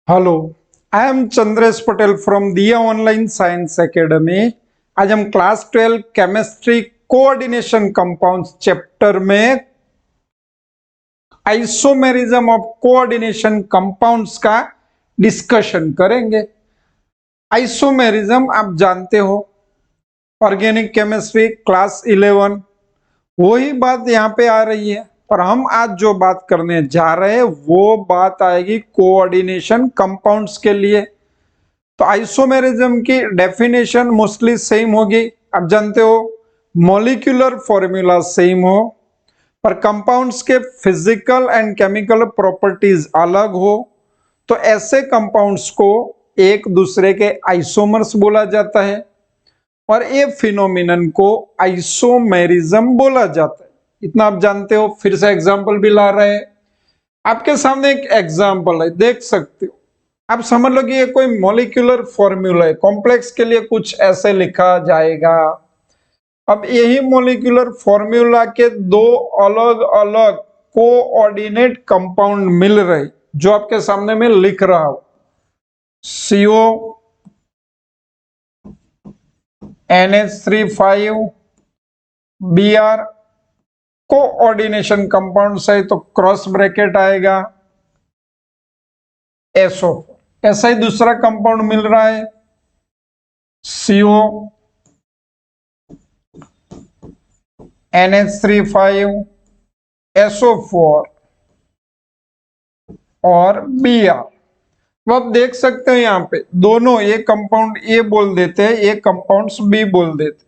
Hello, I am Chandresh Patel from दिया online science academy. आज हम class 12 chemistry coordination compounds chapter में आइसोमेरिज्म ऑफ कोऑर्डिनेशन कंपाउंड्स का discussion करेंगे। आइसोमेरिज्म आप जानते हो, ऑर्गेनिक केमिस्ट्री क्लास 11, वही बात यहाँ पे आ रही है। और हम आज जो बात करने जा रहे हैं वो बात आएगी कोऑर्डिनेशन कंपाउंड्स के लिए। तो आइसोमेरिज्म की डेफिनेशन मोस्टली सेम होगी, आप जानते हो, मॉलिक्यूलर फॉर्मूला सेम हो पर कंपाउंड्स के फिजिकल एंड केमिकल प्रॉपर्टीज अलग हो, तो ऐसे कंपाउंड्स को एक दूसरे के आइसोमर्स बोला जाता है और ये फिनोमिनन को आइसोमेरिज्म बोला जाता है। इतना आप जानते हो। फिर से एग्जांपल भी ला रहे हैं, आपके सामने एक एग्जांपल है, देख सकते हो। आप समझ लो कि ये कोई मॉलिक्यूलर फॉर्मूला है, कॉम्प्लेक्स के लिए कुछ ऐसे लिखा जाएगा। अब यही मॉलिक्यूलर फॉर्मूला के दो अलग अलग कोऑर्डिनेट कंपाउंड मिल रहे, जो आपके सामने में लिख रहा हूं, CO NH3 Br coordination compounds है, तो क्रॉस ब्रैकेट आएगा SO4। ऐसा ही दूसरा कंपाउंड मिल रहा है, CO NH3 SO4 और Br। तो आप देख सकते हो यहाँ पे दोनों, ये कंपाउंड ए बोल देते हैं, ये कंपाउंड्स बी बोल देते हैं।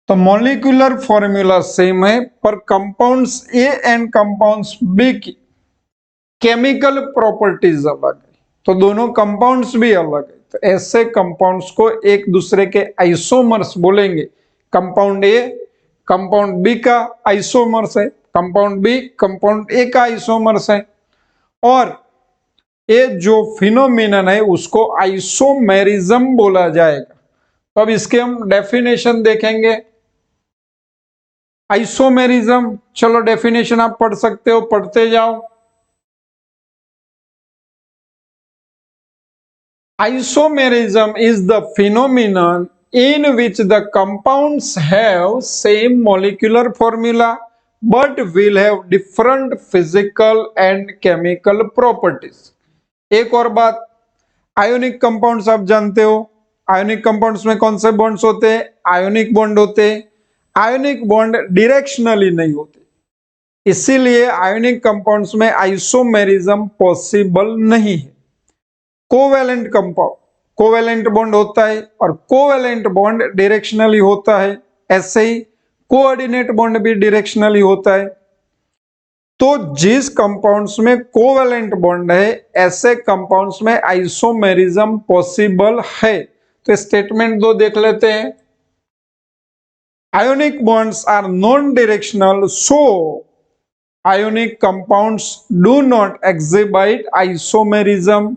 तो मॉलिक्यूलर फॉर्मूला सेम है पर compounds A and compounds B की केमिकल प्रॉपर्टीज अलग है, तो दोनों कंपाउंड्स भी अलग है। तो ऐसे कंपाउंड्स को एक दूसरे के आइसोमर्स बोलेंगे। कंपाउंड ए कंपाउंड बी का आइसोमर्स है, कंपाउंड बी कंपाउंड ए का आइसोमर्स है, और ये जो फिनोमिनन है उसको आइसोमेरिज्म बोला जाएगा। तो अब इसके हम डेफिनेशन देखेंगे। आइसोमेरिज्म, चलो डेफिनेशन आप पढ़ सकते हो, पढ़ते जाओ। Isomerism is the phenomenon in which the compounds have same molecular formula but will have different physical and chemical properties। एक और बात, आयोनिक कंपाउंड्स आप जानते हो, आयोनिक कंपाउंड्स में कौन से बॉन्ड्स होते हैं? आयोनिक बॉन्ड होते हैं। आयोनिक बॉन्ड डायरेक्शनली नहीं होते, इसीलिए आयोनिक कंपाउंड्स में आइसोमेरिज्म पॉसिबल नहीं है। कोवेलेंट कंपाउंड, कोवेलेंट बॉन्ड होता है और कोवेलेंट बॉन्ड डायरेक्शनली होता है, ऐसे ही कोऑर्डिनेट बॉन्ड भी डायरेक्शनली होता है। तो जिस कंपाउंड्स में कोवेलेंट बॉन्ड है, ऐसे कंपाउंड्स में आइसोमेरिज्म पॉसिबल है। तो स्टेटमेंट दो देख लेते हैं। Ionic bonds are non directional, so ionic compounds do not exhibit isomerism.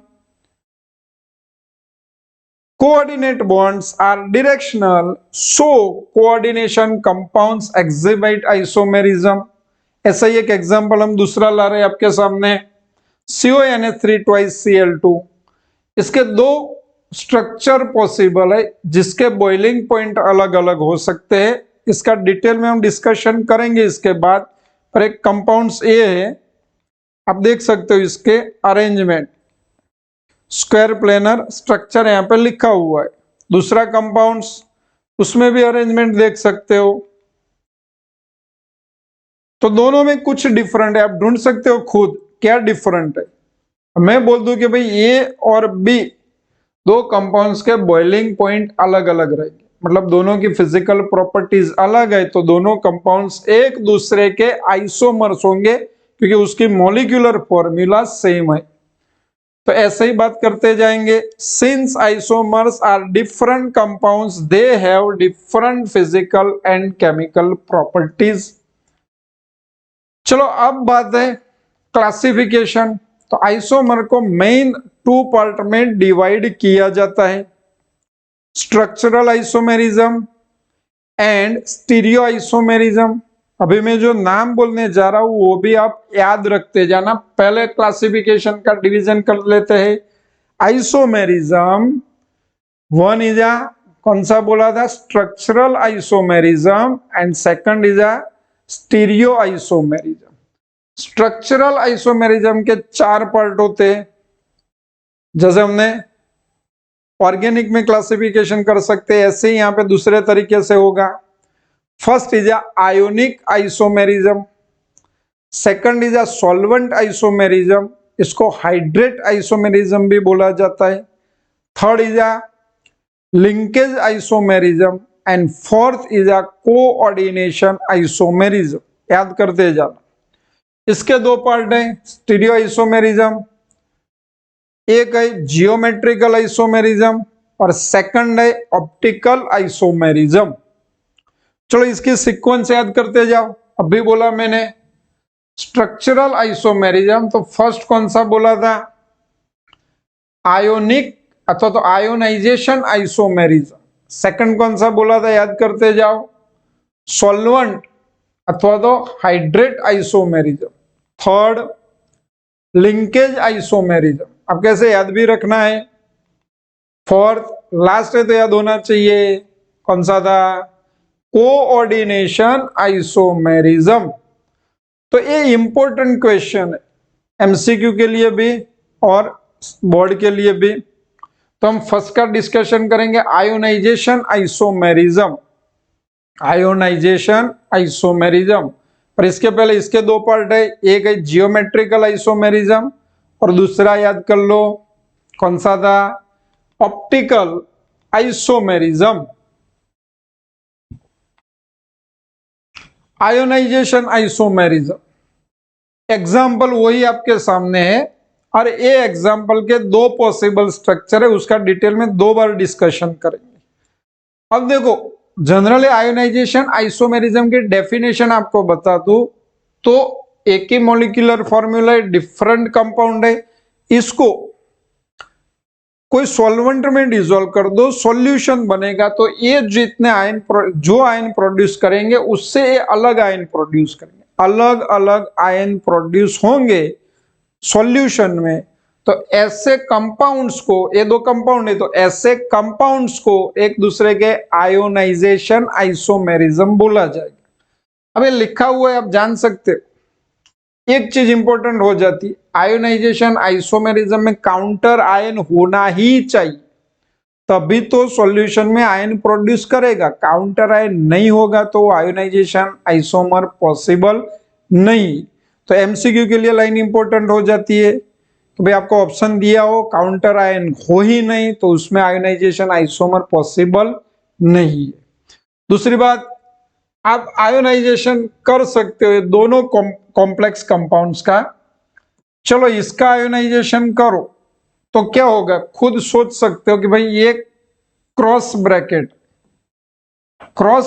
Coordinate bonds are directional, so coordination compounds exhibit isomerism। ऐसा ही एक एग्जांपल हम दूसरा ला रहे हैं आपके सामने, CONH3 इसके दो स्ट्रक्चर पॉसिबल है जिसके बॉइलिंग पॉइंट अलग अलग हो सकते हैं। इसका डिटेल में हम डिस्कशन करेंगे इसके बाद। पर एक कंपाउंड्स ए है, आप देख सकते हो इसके अरेंजमेंट, स्क्वायर प्लेनर स्ट्रक्चर यहाँ पे लिखा हुआ है। दूसरा कंपाउंड्स, उसमें भी अरेंजमेंट देख सकते हो। तो दोनों में कुछ डिफरेंट है, आप ढूंढ सकते हो खुद क्या डिफरेंट है। मैं बोल दूं कि भाई ए और बी दो कंपाउंड्स के बॉइलिंग पॉइंट अलग अलग रहेंगे, मतलब दोनों की फिजिकल प्रॉपर्टीज अलग है, तो दोनों कंपाउंड्स एक दूसरे के आइसोमर्स होंगे क्योंकि उसकी मॉलिक्यूलर फॉर्मूला सेम है। तो ऐसे ही बात करते जाएंगे। Since isomers are different compounds, they have different physical and chemical properties. चलो अब बात है क्लासिफिकेशन। तो आइसोमर को मेन टू पार्ट में डिवाइड किया जाता है, structural isomerism and stereo isomerism. अभी मैं जो नाम बोलने जा रहा हूं वो भी आप याद रखते जाना। पहले क्लासिफिकेशन का डिवीजन कर लेते हैं। आइसोमेरिज्म वन इज अ, कौन सा बोला था, structural isomerism, and second is a stereo isomerism. Structural isomerism के चार पार्ट होते हैं, जैसे हमने ऑर्गेनिक में क्लासिफिकेशन कर सकते हैं, ऐसे ही यहाँ पे दूसरे तरीके से होगा। First is ionic isomerism, second is solvent isomerism, इसको हाइड्रेट आइसोमेरिज्म भी बोला जाता है। Third is linkage isomerism, and fourth is coordination isomerism. याद करते जाना। इसके दो पार्ट हैं, स्टीरियो आइसोमेरिज्म, एक है जियोमेट्रिकल आइसोमेरिज्म और सेकंड है ऑप्टिकल आइसोमेरिज्म। चलो इसकी सीक्वेंस याद करते जाओ। अभी बोला मैंने स्ट्रक्चरल आइसोमेरिज्म, तो फर्स्ट कौन सा बोला था, आयोनिक अथवा तो आयोनाइजेशन आइसोमेरिज्म। सेकंड कौन सा बोला था, याद करते जाओ, सॉल्वेंट अथवा तो hydrate isomerism. Third linkage isomerism, अब कैसे याद भी रखना है। फोर्थ लास्ट है तो याद होना चाहिए, कौन सा था, कोऑर्डिनेशन आइसोमेरिज्म। तो ये इंपॉर्टेंट क्वेश्चन है एमसीक्यू के लिए भी और बोर्ड के लिए भी। तो हम फर्स्ट का डिस्कशन करेंगे, आयोनाइजेशन आइसोमेरिज्म। आयोनाइजेशन आइसोमेरिज्म, पर इसके पहले इसके दो पार्ट है, एक है जियोमेट्रिकल आइसोमेरिज्म और दूसरा याद कर लो कौन सा था, optical isomerism. Ionization isomerism example वही आपके सामने है, और ये एग्जाम्पल के दो पॉसिबल स्ट्रक्चर है, उसका डिटेल में दो बार डिस्कशन करेंगे। अब देखो, जनरली आयोनाइजेशन आइसोमेरिज्म की डेफिनेशन आपको बता दूं तो एक ही मॉलिक्यूलर फॉर्मूला है, डिफरेंट कंपाउंड है, इसको कोई सॉल्वेंट में डिसॉल्व कर दो, सॉल्यूशन बनेगा, तो ये जितने आयन जो आयन प्रोड्यूस करेंगे उससे ये अलग आयन प्रोड्यूस करेंगे, अलग अलग आयन प्रोड्यूस होंगे सॉल्यूशन में। तो ऐसे कंपाउंड्स को, ये दो कंपाउंड है, तो ऐसे कंपाउंड्स को एक दूसरे के आयोनाइजेशन आइसोमेरिज्म बोला जाएगा। अब ये लिखा हुआ है, आप जान सकते हो। एक चीज इंपॉर्टेंट हो जाती है, आयोनाइजेशन आइसोमेरिज्म में काउंटर आयन होना ही चाहिए, तभी तो सॉल्यूशन में आयन प्रोड्यूस करेगा। काउंटर आयन नहीं होगा तो आयोनाइजेशन आइसोमर पॉसिबल नहीं। तो एमसीक्यू के लिए लाइन इंपॉर्टेंट हो जाती है कि भाई आपको ऑप्शन दिया हो काउंटर आयन हो ही नहीं, तो उसमें आयोनाइजेशन आइसोमर पॉसिबल नहीं है। दूसरी बात, आप आयोनाइजेशन कर सकते हो दोनों कॉम्प्लेक्स कंपाउंड्स का। चलो इसका आयोनाइजेशन करो तो क्या होगा, खुद सोच सकते हो कि भाई ये क्रॉस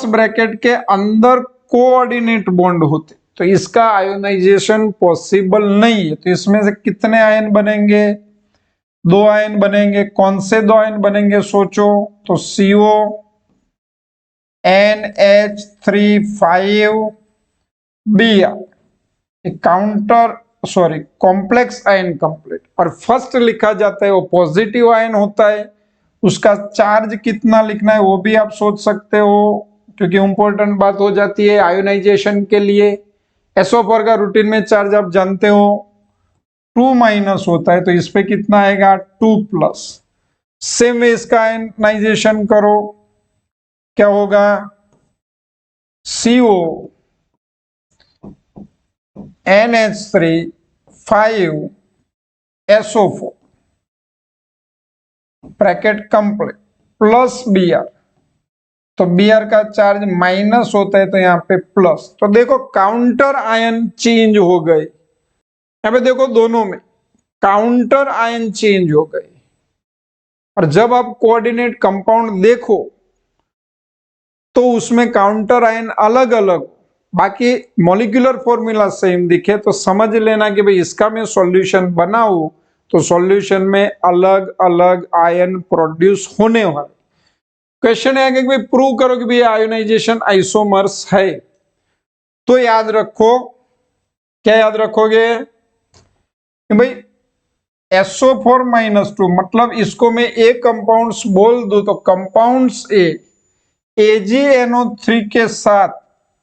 ब्रैकेट के अंदर कोऑर्डिनेट बॉन्ड होते, तो इसका आयोनाइजेशन पॉसिबल नहीं है। तो इसमें से कितने आयन बनेंगे, दो आयन बनेंगे। कौन से दो आयन बनेंगे सोचो, तो CO NH3 5 counter complex ion complete. और फर्स्ट लिखा जाता है वो पॉजिटिव आयन होता है, उसका चार्ज कितना लिखना है वो भी आप सोच सकते हो, क्योंकि इंपॉर्टेंट बात हो जाती है आयोनाइजेशन के लिए। SO4 का रूटीन में चार्ज आप जानते हो 2- होता है, तो इस पे कितना आएगा 2+। सेम वे इसका आयनाइजेशन करो, क्या होगा, CO NH3 5 bracket complete plus Br, तो Br का चार्ज माइनस होता है तो यहाँ पे प्लस। तो देखो काउंटर आयन चेंज हो गए, यहाँ पे देखो दोनों में काउंटर आयन चेंज हो गए। और जब आप कोऑर्डिनेट कंपाउंड देखो तो उसमें काउंटर आयन अलग अलग, बाकी मॉलिक्यूलर फॉर्मूला सेम दिखे तो समझ लेना कि भाई इसका मैं सॉल्यूशन बनाऊं तो सॉल्यूशन में अलग अलग आयन प्रोड्यूस होने वाले। क्वेश्चन है कि भाई प्रूव करो कि भाई आयोनाइजेशन आइसोमर्स है, तो याद रखो, क्या याद रखोगे कि भाई SO4-2 मतलब इसको मैं ए कंपाउंड्स बोल दूं तो कंपाउंड्स ए AgNO3 के साथ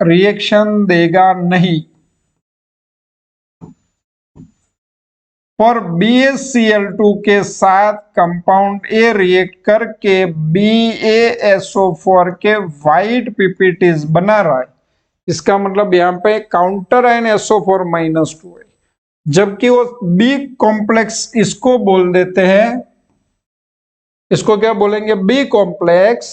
रिएक्शन देगा नहीं, और BaCl2 के साथ कंपाउंड ए रिएक्ट करके BaSO4 के व्हाइट पीपीटीज बना रहा है। इसका मतलब यहाँ पे काउंटर आयन SO4-2 है, जबकि वो बी कॉम्प्लेक्स इसको बोल देते हैं, इसको क्या बोलेंगे, बी कॉम्प्लेक्स।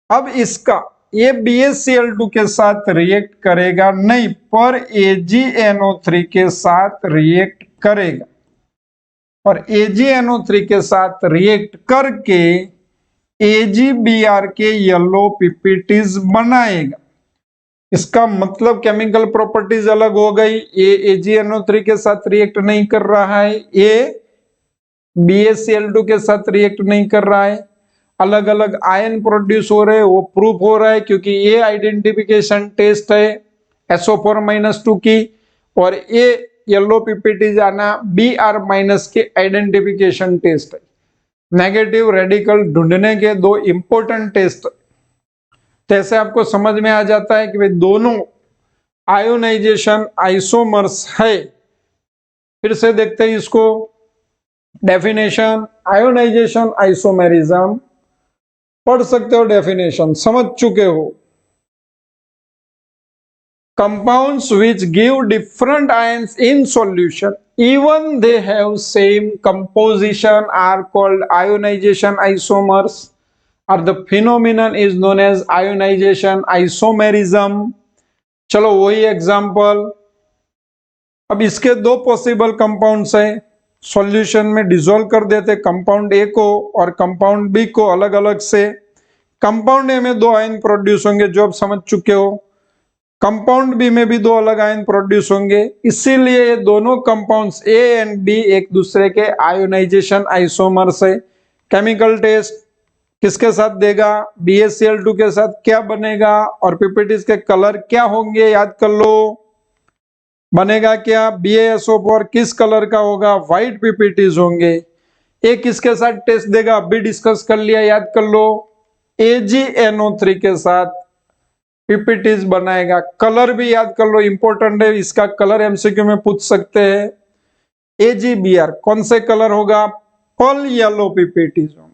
अब इसका ये BaCl2 के साथ रिएक्ट करेगा नहीं, पर AgNO3 के साथ रिएक्ट करेगा, और AgNO3 के साथ रिएक्ट करके AgBr के येलो पीपीटीज बनाएगा। इसका मतलब केमिकल प्रॉपर्टीज अलग हो गई, ये AgNO3 के साथ रिएक्ट नहीं कर रहा है, ये BaCl2 के साथ रिएक्ट नहीं कर रहा है, अलग अलग आयन प्रोड्यूस हो रहे हैं, वो प्रूफ हो रहा है क्योंकि ये आइडेंटिफिकेशन टेस्ट है SO4-2 की, और ये येलो पीपीटी जाना Br- के आइडेंटिफिकेशन टेस्ट है। नेगेटिव रेडिकल ढूंढने के दो इंपॉर्टेंट टेस्ट, जैसे आपको समझ में आ जाता है कि भाई दोनों आयोनाइजेशन आइसोमर्स है। फिर से देखते हैं इसको, डेफिनेशन, आयोनाइजेशन आइसोमेरिज्म पढ़ सकते हो, डेफिनेशन समझ चुके हो। Compounds which give different ions in solution, even they have same composition, are called ionization isomers, or the phenomenon is known as ionization isomerism। चलो वही एग्जांपल, अब इसके दो पॉसिबल कंपाउंड्स हैं, सॉल्यूशन में डिसॉल्व कर देते कंपाउंड ए को और कंपाउंड बी को अलग अलग से। कंपाउंड ए में दो आयन प्रोड्यूस होंगे जो आप समझ चुके हो, कंपाउंड बी में भी दो अलग आयन प्रोड्यूस होंगे, इसीलिए ये दोनों कंपाउंड्स ए एंड बी एक दूसरे के आयोनाइजेशन आइसोमर्स है। केमिकल टेस्ट किसके साथ देगा, BaCl2 के साथ क्या बनेगा, और पीपीटीज के कलर क्या होंगे याद कर लो, बनेगा क्या, BaSO4 किस कलर का होगा, व्हाइट पीपीटीज होंगे। ए किसके साथ टेस्ट देगा, अभी डिस्कस कर लिया, याद कर लो, AgNO3 के साथ पीपीटीज बनाएगा। कलर भी याद कर लो, इंपॉर्टेंट है, इसका कलर एमसीक्यू में पूछ सकते हैं। AgBr कौन से कलर होगा, पल येलो पीपीटीज होंगे।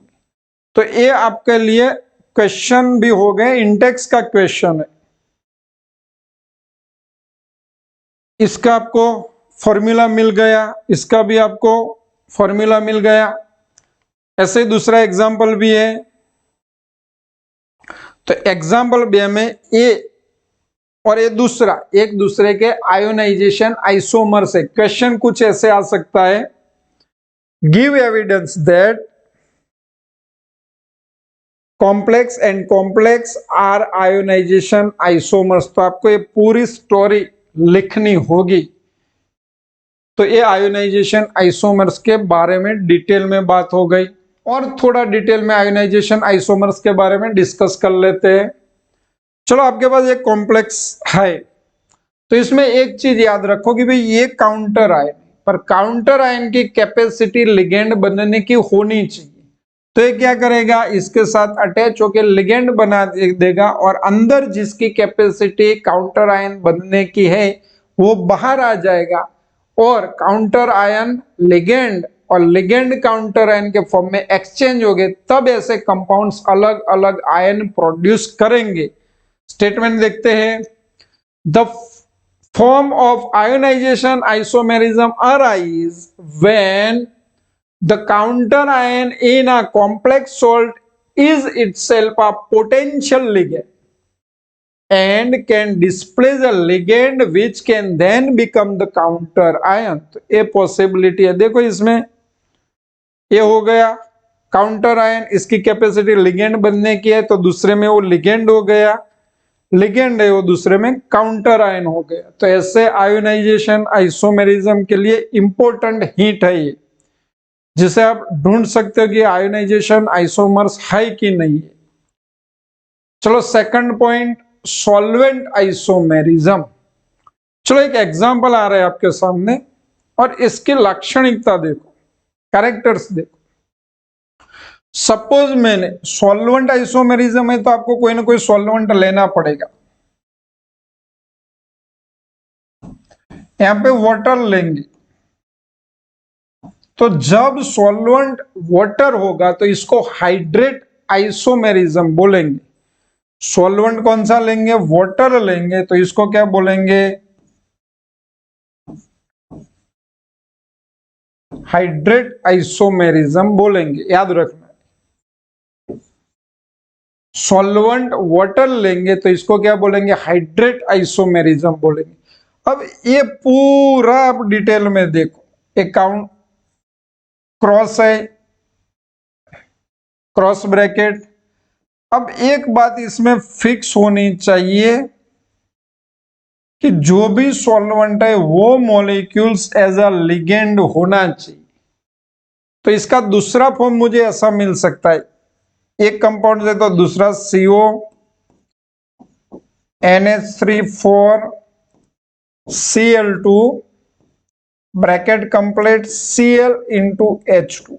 तो ये आपके लिए क्वेश्चन भी हो गए, इंडेक्स का क्वेश्चन है, इसका आपको फॉर्मूला मिल गया, इसका भी आपको फॉर्मूला मिल गया। ऐसे ही दूसरा एग्जांपल भी है, तो एग्जाम्पल बी में ए और ये दूसरा एक दूसरे के आयोनाइजेशन आइसोमर से। क्वेश्चन कुछ ऐसे आ सकता है, give evidence that complex and complex are ionization isomers. तो आपको ये पूरी स्टोरी लिखनी होगी। तो ये आयोनाइजेशन आइसोमर्स के बारे में डिटेल में बात हो गई, और थोड़ा डिटेल में आयोनाइजेशन आइसोमर्स के बारे में डिस्कस कर लेते हैं। चलो, आपके पास एक कॉम्प्लेक्स है, तो इसमें एक चीज याद रखो कि भाई ये काउंटर आयन, पर काउंटर आयन की कैपेसिटी लिगेंड बनने की होनी चाहिए। तो ये क्या करेगा, इसके साथ अटैच होकर लिगेंड बना देगा, और अंदर जिसकी कैपेसिटी काउंटर आयन बनने की है वो बाहर आ जाएगा, और काउंटर आयन लिगेंड और लिगेंड काउंटर आयन के फॉर्म में एक्सचेंज हो गए, तब ऐसे कंपाउंड्स अलग अलग आयन प्रोड्यूस करेंगे। स्टेटमेंट देखते हैं, the form of ionization isomerism arise when the counter ion in a complex salt is itself a potential ligand and can displace a ligand which can then become the counter ion। तो ये possibility है, देखो इसमें ये हो गया counter ion, इसकी capacity ligand बनने की है, तो दूसरे में वो लिगेंड हो गया, लिगेंड है वो दूसरे में काउंटर आयन हो गया। तो ऐसे आयोनाइजेशन आइसोमेरिज्म के लिए इंपॉर्टेंट हिंट है ये, जिसे आप ढूंढ सकते हो कि आयोनाइजेशन आइसोमर्स है कि नहीं है। चलो सेकंड पॉइंट, सॉल्वेंट आइसोमेरिज्म। चलो एक एग्जांपल आ रहा है आपके सामने और इसकी लाक्षणिकता देखो, कैरेक्टर्स देखो। सपोज मैंने सॉल्वेंट आइसोमेरिज्म है तो आपको कोई ना कोई सॉल्वेंट लेना पड़ेगा। यहां पे वाटर लेंगे तो जब सॉल्वेंट वाटर होगा तो इसको हाइड्रेट आइसोमेरिज्म बोलेंगे। सॉल्वेंट कौन सा लेंगे? वाटर लेंगे तो इसको क्या बोलेंगे? हाइड्रेट आइसोमेरिज्म बोलेंगे, याद रखना। सॉल्वेंट वाटर लेंगे तो इसको क्या बोलेंगे? हाइड्रेट आइसोमेरिज्म बोलेंगे। अब ये पूरा आप डिटेल में देखो, एक काउंट क्रॉस है, क्रॉस ब्रैकेट। अब एक बात इसमें फिक्स होनी चाहिए कि जो भी सॉल्वेंट है वो मॉलिक्यूल्स एज अ लिगेंड होना चाहिए। तो इसका दूसरा फॉर्म मुझे ऐसा मिल सकता है, एक कंपाउंड से तो दूसरा CO NH3 4Cl2 bracket complete Cl into H2।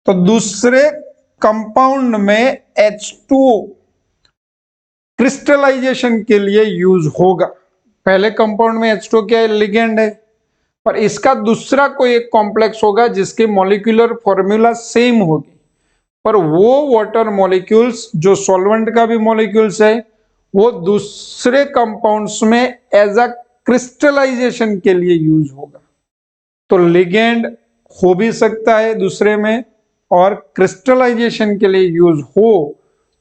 तो दूसरे कंपाउंड में H2 क्रिस्टलाइजेशन के लिए यूज होगा। पहले कंपाउंड में H2 क्या है? लिगेंड है। पर इसका दूसरा कोई एक कॉम्प्लेक्स होगा जिसकी मॉलिक्यूलर फॉर्मूला सेम होगी, पर वो वाटर मॉलिक्यूल्स जो सॉल्वेंट का भी मॉलिक्यूल्स है वो दूसरे कंपाउंड्स में एज अ क्रिस्टलाइजेशन के लिए यूज होगा। तो लिगेंड हो भी सकता है दूसरे में और क्रिस्टलाइजेशन के लिए यूज हो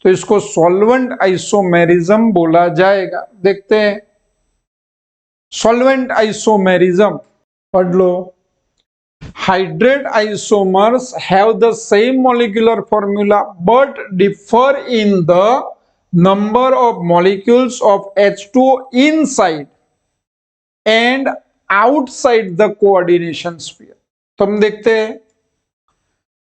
तो इसको सॉल्वेंट आइसोमेरिज्म बोला जाएगा। देखते हैं सॉल्वेंट आइसोमेरिज्म, पढ़ लो। Hydrate isomers have the same molecular formula but differ in the number of molecules of H2 inside and outside the coordination sphere। तो हम देखते हैं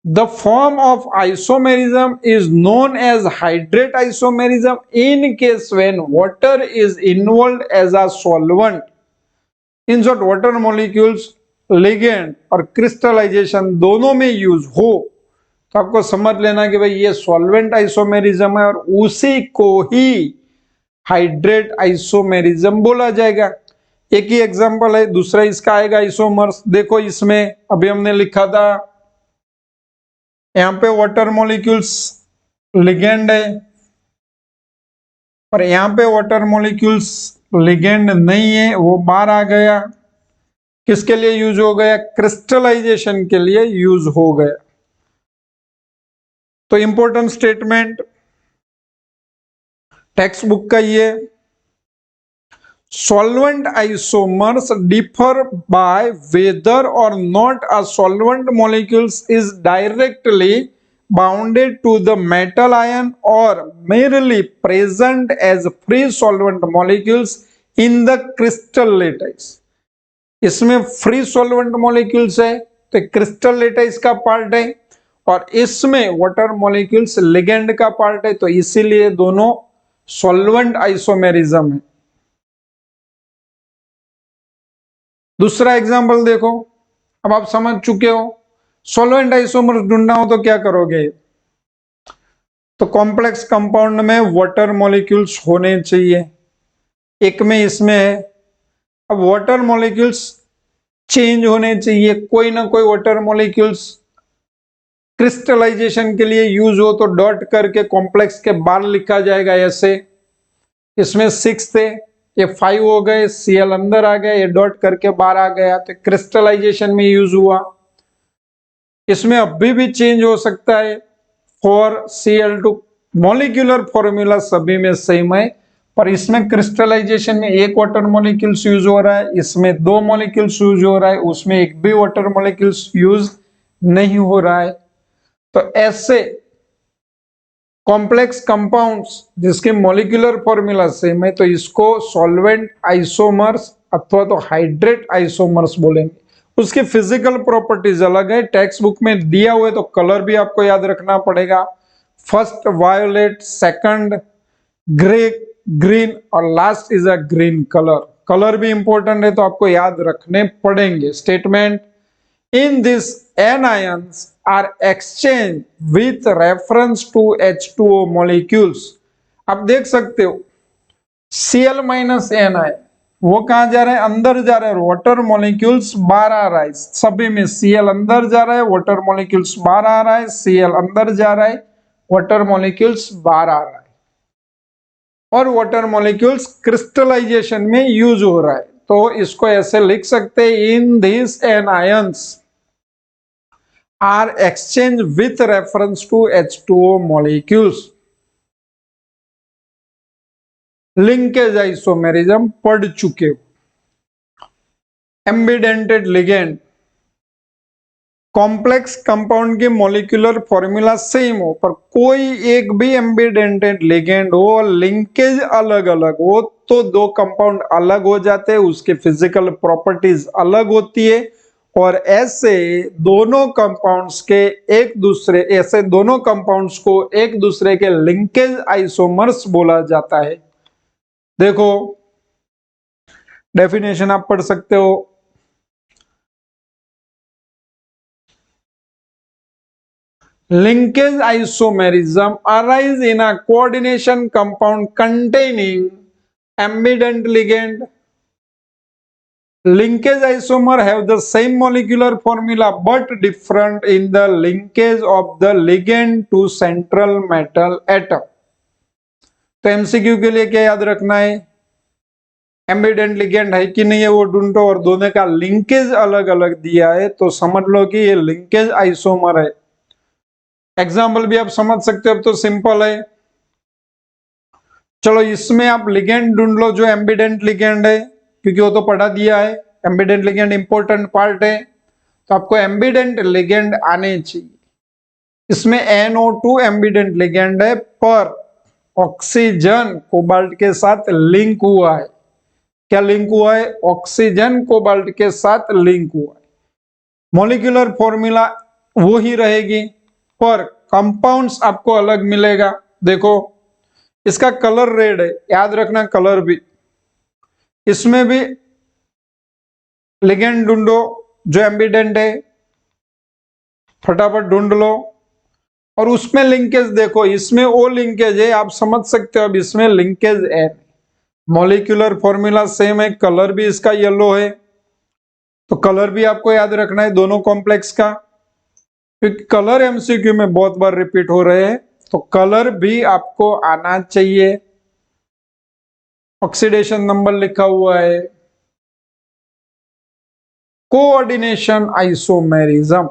the form of isomerism is known as hydrate isomerism in case when water is involved as a solvent। In short water molecules ligand और crystallisation दोनों में use हो तो आपको समझ लेना कि भाई ये सॉल्वेंट आइसोमेरिज्म है और उसी को ही हाइड्रेट आइसोमेरिज्म बोला जाएगा। एक ही एग्जांपल है, दूसरा इसका आएगा आइसोमर्स। देखो इसमें अभी हमने लिखा था यहां पे वाटर मॉलिक्यूल्स लिगेंड है और यहां पे वाटर मॉलिक्यूल्स लिगेंड नहीं है, वो बाहर आ गया। किसके लिए यूज हो गया? क्रिस्टलाइजेशन के लिए यूज हो गया। तो इंपॉर्टेंट स्टेटमेंट टेक्स्ट बुक का ये, solvent isomers differ by whether और not a solvent molecules is directly bounded to the metal ion or merely present as free solvent molecules in the crystal lattice। इसमें free solvent molecules है तो crystal lattice का part है और इसमें water molecules ligand का part है, तो इसीलिए दोनों सॉल्वेंट आइसोमेरिज्म है। दूसरा एग्जांपल देखो, अब आप समझ चुके हो सॉल्वेंट आइसोमर्स ढूंढना हो तो क्या करोगे? तो कॉम्प्लेक्स कंपाउंड में वाटर मॉलिक्यूल्स होने चाहिए, एक में इसमें है। अब वाटर मॉलिक्यूल्स चेंज होने चाहिए, कोई ना कोई वाटर मॉलिक्यूल्स क्रिस्टलाइजेशन के लिए यूज हो तो डॉट करके कॉम्प्लेक्स के बाहर लिखा जाएगा ऐसे। इसमें 6 थे, ये 5 हो गए, Cl अंदर आ गया, ये डॉट करके बाहर आ गया, तो क्रिस्टलाइजेशन में यूज हुआ। इसमें अभी भी चेंज हो सकता है फॉर Cl2, मॉलिक्यूलर फॉर्मूला सभी में सेम है, पर इसमें क्रिस्टलाइजेशन में एक वाटर मॉलिक्यूल्स यूज हो रहा है, इसमें 2 मॉलिक्यूल्स यूज हो रहा है, उसमें एक भी वाटर मॉलिक्यूल्स यूज नहीं हो रहा है। तो ऐसे कॉम्प्लेक्स कंपाउंड्स जिसके मॉलिक्यूलर फॉर्मूला सेम है तो इसको सॉल्वेंट आइसोमर्स अथवा तो हाइड्रेट आइसोमर्स बोलेंगे। उसकी फिजिकल प्रॉपर्टीज अलग है, टेक्स्ट बुक में दिया हुआ है तो कलर भी आपको याद रखना पड़ेगा। First violet, second grey, green और last is a green colour. Colour भी इंपॉर्टेंट है तो आपको याद रखने पड़ेंगे। Statement, in this anions are exchange with reference to H2O molecules. आप देख सकते हो Cl माइनस Ni वो कहां जा रहा है, अंदर जा रहा है, वाटर मॉलिक्यूल्स बाहर आ रहा है। सभी में Cl अंदर जा रहा है, वाटर मॉलिक्यूल्स बाहर आ रहा है, Cl अंदर जा रहा है, वाटर मॉलिक्यूल्स बाहर आ रहा है, और वाटर मॉलिक्यूल्स क्रिस्टलाइजेशन में यूज हो रहा है। तो इसको ऐसे लिख सकते हैं, in this anions are exchange with reference to H2O molecules. Linkage isomerism पढ़ चुके हो। एम्बिडेंटेड लिगेंड, कॉम्प्लेक्स कंपाउंड के मॉलिक्यूलर फॉर्मूला सेम हो पर कोई एक भी एम्बिडेंटेड लिगेंड हो, लिंकेज अलग अलग हो, तो दो कंपाउंड अलग हो जाते हैं, उसके फिजिकल प्रॉपर्टीज अलग होती है, और ऐसे दोनों कंपाउंड्स को एक दूसरे के लिंकेज आइसोमर्स बोला जाता है। देखो डेफिनेशन आप पढ़ सकते हो। Linkage isomerism arise in a coordination compound containing ambident ligand. Linkage isomer have the same molecular formula but different in the linkage of the ligand to central metal atom. तो MCQ के लिए क्या याद रखना है, एम्बिडेंट लिगेंड है कि नहीं है वो ढूंढो, और दोनों का लिंकेज अलग अलग दिया है तो समझ लो कि ये लिंकेज आइसोमर है। एग्जाम्पल भी आप समझ सकते हो, अब तो सिंपल है। चलो इसमें आप लिगेंड ढूंढ लो जो एम्बिडेंट लिगेंड है, क्योंकि वो तो पढ़ा दिया है, एम्बिडेंट लिगेंड इंपॉर्टेंट पार्ट है, तो आपको एम्बिडेंट लिगेंड आने चाहिए। इसमें NO2 एम्बिडेंट लिगेंड है पर ऑक्सीजन कोबाल्ट के साथ लिंक हुआ है। क्या लिंक हुआ है, ऑक्सीजन कोबाल्ट के साथ लिंक हुआ है। मॉलिक्यूलर फॉर्मूला वो ही रहेगी पर कंपाउंड्स आपको अलग मिलेगा। देखो इसका कलर रेड है, याद रखना कलर भी। इसमें भी लिगेंड ढूंढो जो एम्बिडेंट है, फटाफट ढूंढ लो, और उसमें लिंकेज देखो, इसमें ओ लिंकेज है, आप समझ सकते हो। अब इसमें लिंकेज है, मॉलिक्यूलर फॉर्मूला सेम है, कलर भी इसका येलो है, तो कलर भी आपको याद रखना है दोनों कॉम्प्लेक्स का, क्योंकि कलर एमसीक्यू में बहुत बार रिपीट हो रहे हैं, तो कलर भी आपको आना चाहिए। ऑक्सीडेशन नंबर लिखा हुआ है। कोऑर्डिनेशन आइसोमेरिज्म,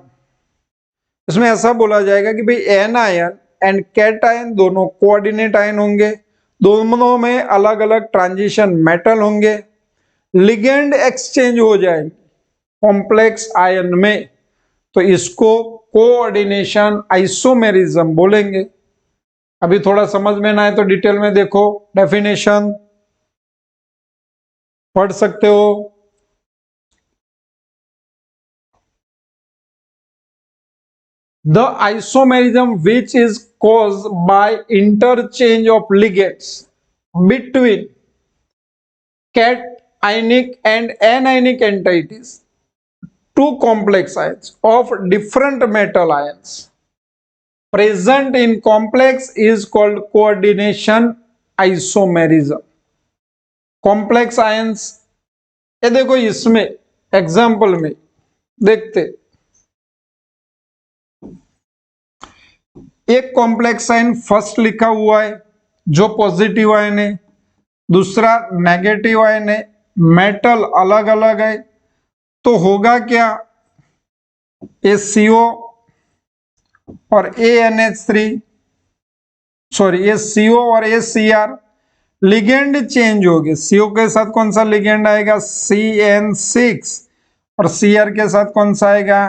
इसमें ऐसा बोला जाएगा कि भाई एन आयन एंड कैटायन दोनों कोऑर्डिनेट आयन होंगे, दोनों में अलग अलग ट्रांजिशन मेटल होंगे, लिगेंड एक्सचेंज हो जाएंगे कॉम्प्लेक्स आयन में, तो इसको कोऑर्डिनेशन आइसोमेरिज्म बोलेंगे। अभी थोड़ा समझ में ना आए तो डिटेल में देखो, डेफिनेशन पढ़ सकते हो। The isomerism which is caused by interchange of ligands between cationic and anionic entities, two complex ions of different metal ions present in complex is called coordination isomerism. Complex ions, ये देखो इसमें example में देखते, एक complex ion first लिखा हुआ है जो पॉजिटिव आयन है, दूसरा नेगेटिव आयन है, मेटल अलग अलग है, तो होगा क्या, CO और ANH3, सॉरी CO और ACr, लिगेंड चेंज हो गए। CO के साथ कौन सा लिगेंड आएगा, CN6, और Cr के साथ कौन सा आएगा,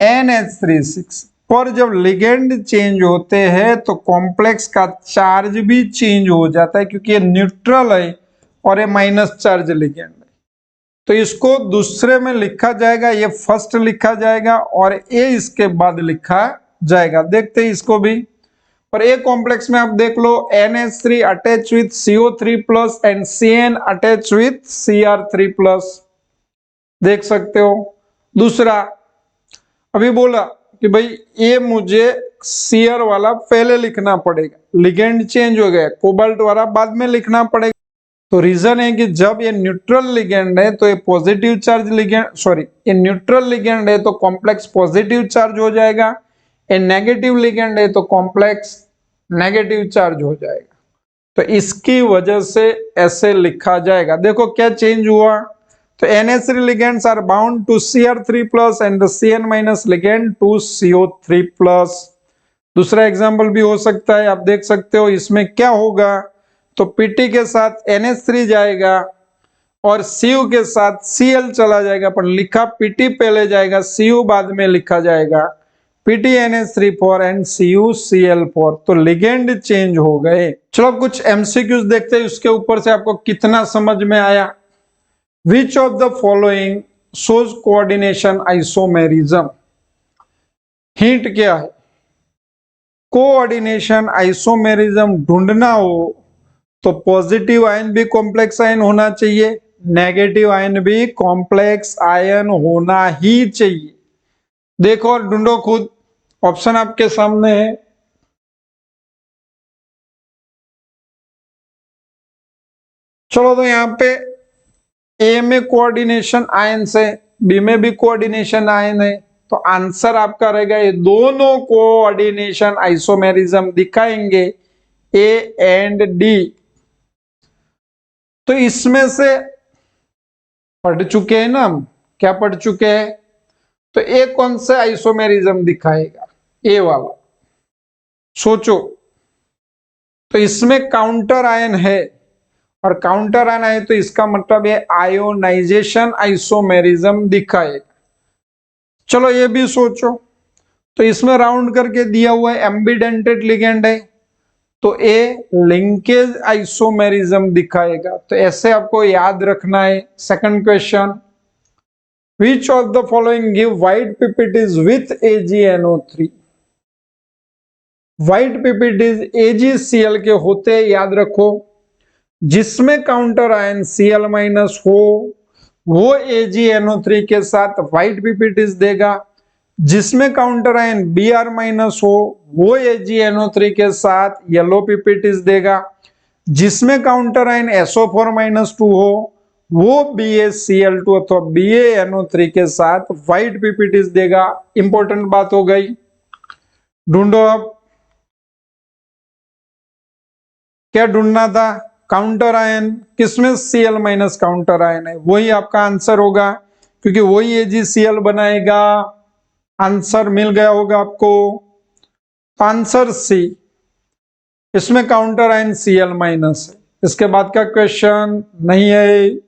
NH36। पर जब लिगेंड चेंज होते हैं तो कॉम्प्लेक्स का चार्ज भी चेंज हो जाता है, क्योंकि ये न्यूट्रल है और ये माइनस चार्ज लिगेंड है, तो इसको दूसरे में लिखा जाएगा, ये फर्स्ट लिखा जाएगा और ये इसके बाद लिखा जाएगा। देखते हैं इसको भी, पर ए कॉम्प्लेक्स में आप देख लो NH3 attach with CO3 plus and CN attach with Cr3 plus, देख सकते हो। दूसरा अभी बोला कि भाई ये मुझे सीआर वाला पहले लिखना पड़ेगा, लिगेंड चेंज हो गया, कोबाल्ट वाला बाद में लिखना पड़ेगा। तो रीजन है कि जब ये न्यूट्रल लिगेंड है तो ये पॉजिटिव चार्ज लिगेंड, सॉरी ये न्यूट्रल लिगेंड है तो कॉम्प्लेक्स पॉजिटिव चार्ज हो जाएगा, ये नेगेटिव लिगेंड है तो कॉम्प्लेक्स नेगेटिव चार्ज हो जाएगा। तो इसकी वजह से ऐसे लिखा जाएगा। देखो क्या चेंज हुआ, तो NH3 ligands are bound to Cr3 plus and the Cn minus ligand to CO3 plus। दूसरा एग्जांपल भी हो सकता है, आप देख सकते हो इसमें क्या होगा, तो Pt के साथ NH3 जाएगा और Cu के साथ Cl चला जाएगा, पर लिखा Pt पहले जाएगा, Cu बाद में लिखा जाएगा, PtNH3 एंड CuCl4, तो लिगेंड चेंज हो गए। चलो कुछ MCQs देखते हैं उसके ऊपर से आपको कितना समझ में आया। Which of the following shows coordination isomerism? Hint क्या है, कोऑर्डिनेशन आइसोमेरिज्म ढूंढना हो तो पॉजिटिव आयन भी कॉम्प्लेक्स आयन होना चाहिए, नेगेटिव आयन भी कॉम्प्लेक्स आयन होना ही चाहिए। देखो और ढूंढो खुद, ऑप्शन आपके सामने है। चलो तो यहां पे ए में कोऑर्डिनेशन आयन से, बी में भी कोऑर्डिनेशन आयन है, तो आंसर आपका रहेगा ये दोनों कोऑर्डिनेशन आइसोमेरिज्म दिखाएंगे, ए एंड डी। तो इसमें से पढ़ चुके हैं ना हम, क्या पढ़ चुके हैं, तो ए कौन सा आइसोमेरिज्म दिखाएगा, ए वाला, सोचो। तो इसमें काउंटर आयन है और काउंटर आयन है तो इसका मतलब है आयोनाइजेशन आइसोमेरिज्म दिखाएगा। चलो ये भी सोचो, तो इसमें राउंड करके दिया हुआ है एम्बिडेंटेड लिगेंड है तो ए लिंकेज आइसोमेरिज्म दिखाएगा। तो ऐसे आपको याद रखना है। Second question, which of the following give white PPTs with AgNO3? White PPTs AgCl के होते हैं, याद रखो। जिसमें काउंटर आयन Cl माइनस हो वो AgNO3 के साथ व्हाइट PPTs देगा, जिसमें काउंटर आयन Br माइनस हो वो AgNO3 के साथ येलो PPTs देगा, जिसमें काउंटर आयन SO4 माइनस 2 हो वो BaCl2 अथवा BaNO3 के साथ व्हाइट PPTs देगा। इंपॉर्टेंट बात हो गई। ढूंढो अब, क्या ढूंढना था, काउंटर आयन, किसमें Cl माइनस काउंटर आयन है, वही आपका आंसर होगा क्योंकि वही AgCl बनाएगा। आंसर मिल गया होगा आपको, आंसर सी, इसमें काउंटर आयन Cl माइनस है। इसके बाद का क्वेश्चन नहीं है।